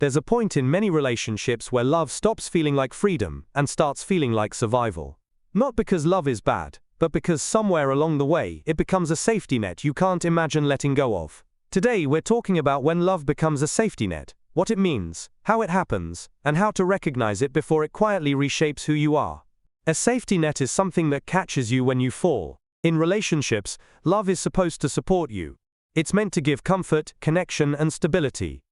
There's a point in many relationships where love stops feeling like freedom and starts feeling like survival. Not because love is bad, but because somewhere along the way it becomes a safety net you can't imagine letting go of. Today we're talking about when love becomes a safety net, what it means, how it happens, and how to recognize it before it quietly reshapes who you are. A safety net is something that catches you when you fall. In relationships, love is supposed to support you. It's meant to give comfort, connection, and stability.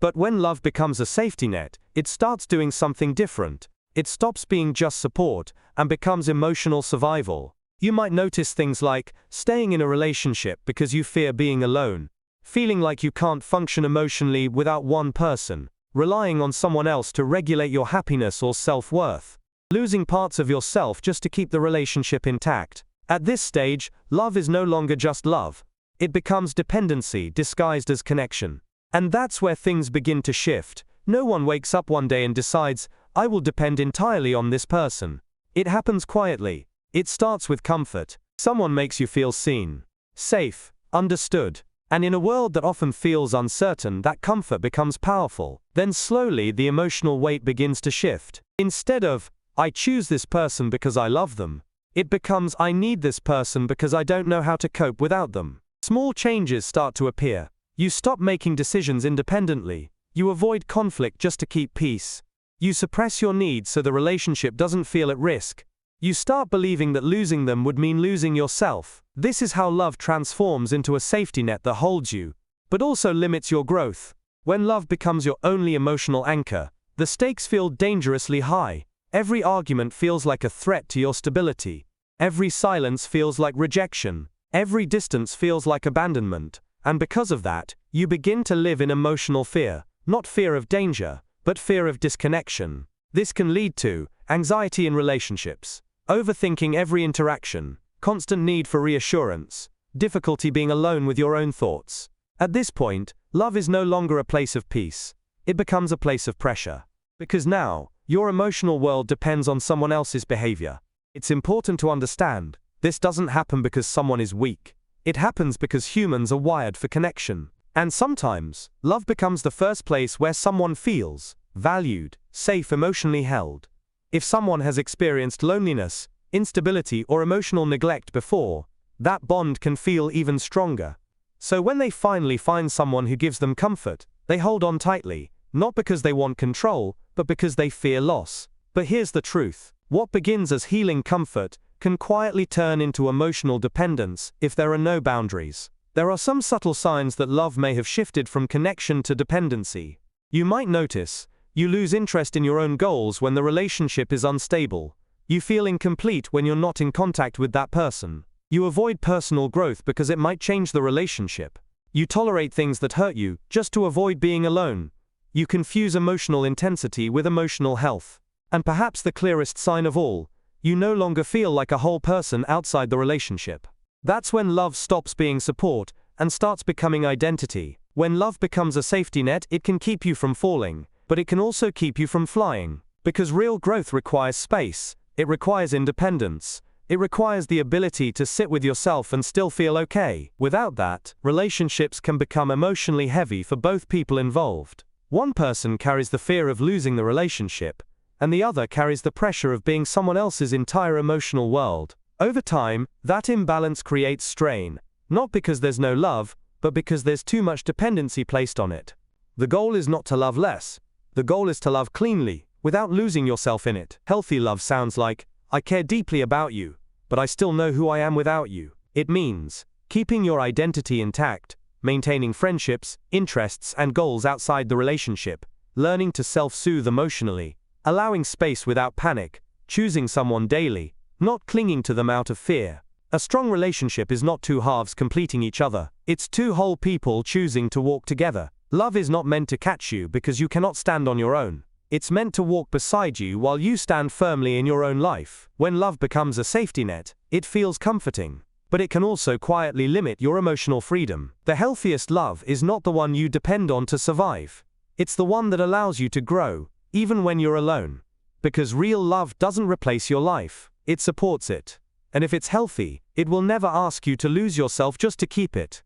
But when love becomes a safety net, it starts doing something different. It stops being just support and becomes emotional survival. You might notice things like staying in a relationship because you fear being alone, feeling like you can't function emotionally without one person, relying on someone else to regulate your happiness or self-worth, losing parts of yourself just to keep the relationship intact. At this stage, love is no longer just love. It becomes dependency disguised as connection. And that's where things begin to shift. No one wakes up one day and decides, I will depend entirely on this person. It happens quietly. It starts with comfort. Someone makes you feel seen, safe, understood. And in a world that often feels uncertain, that comfort becomes powerful. Then slowly the emotional weight begins to shift. Instead of, I choose this person because I love them, it becomes, I need this person because I don't know how to cope without them. Small changes start to appear. You stop making decisions independently. You avoid conflict just to keep peace. You suppress your needs so the relationship doesn't feel at risk. You start believing that losing them would mean losing yourself. This is how love transforms into a safety net that holds you, but also limits your growth. When love becomes your only emotional anchor, the stakes feel dangerously high. Every argument feels like a threat to your stability. Every silence feels like rejection. Every distance feels like abandonment. And because of that, you begin to live in emotional fear. Not fear of danger, but fear of disconnection. This can lead to anxiety in relationships, overthinking every interaction, constant need for reassurance, difficulty being alone with your own thoughts. At this point, love is no longer a place of peace. It becomes a place of pressure. Because now, your emotional world depends on someone else's behavior. It's important to understand, this doesn't happen because someone is weak. It happens because humans are wired for connection. And sometimes, love becomes the first place where someone feels valued, safe, emotionally held. If someone has experienced loneliness, instability, or emotional neglect before, that bond can feel even stronger. So when they finally find someone who gives them comfort, they hold on tightly, not because they want control, but because they fear loss. But here's the truth. What begins as healing comfort can quietly turn into emotional dependence if there are no boundaries. There are some subtle signs that love may have shifted from connection to dependency. You might notice, you lose interest in your own goals when the relationship is unstable. You feel incomplete when you're not in contact with that person. You avoid personal growth because it might change the relationship. You tolerate things that hurt you just to avoid being alone. You confuse emotional intensity with emotional health. And perhaps the clearest sign of all, you no longer feel like a whole person outside the relationship. That's when love stops being support and starts becoming identity. When love becomes a safety net, it can keep you from falling, but it can also keep you from flying. Because real growth requires space, it requires independence, it requires the ability to sit with yourself and still feel okay. Without that, relationships can become emotionally heavy for both people involved. One person carries the fear of losing the relationship, and the other carries the pressure of being someone else's entire emotional world. Over time, that imbalance creates strain, not because there's no love, but because there's too much dependency placed on it. The goal is not to love less. The goal is to love cleanly, without losing yourself in it. Healthy love sounds like, I care deeply about you, but I still know who I am without you. It means keeping your identity intact, maintaining friendships, interests, and goals outside the relationship, learning to self-soothe emotionally, allowing space without panic, choosing someone daily, not clinging to them out of fear. A strong relationship is not two halves completing each other. It's two whole people choosing to walk together. Love is not meant to catch you because you cannot stand on your own. It's meant to walk beside you while you stand firmly in your own life. When love becomes a safety net, it feels comforting, but it can also quietly limit your emotional freedom. The healthiest love is not the one you depend on to survive. It's the one that allows you to grow, even when you're alone. Because real love doesn't replace your life. It supports it. And if it's healthy, it will never ask you to lose yourself just to keep it.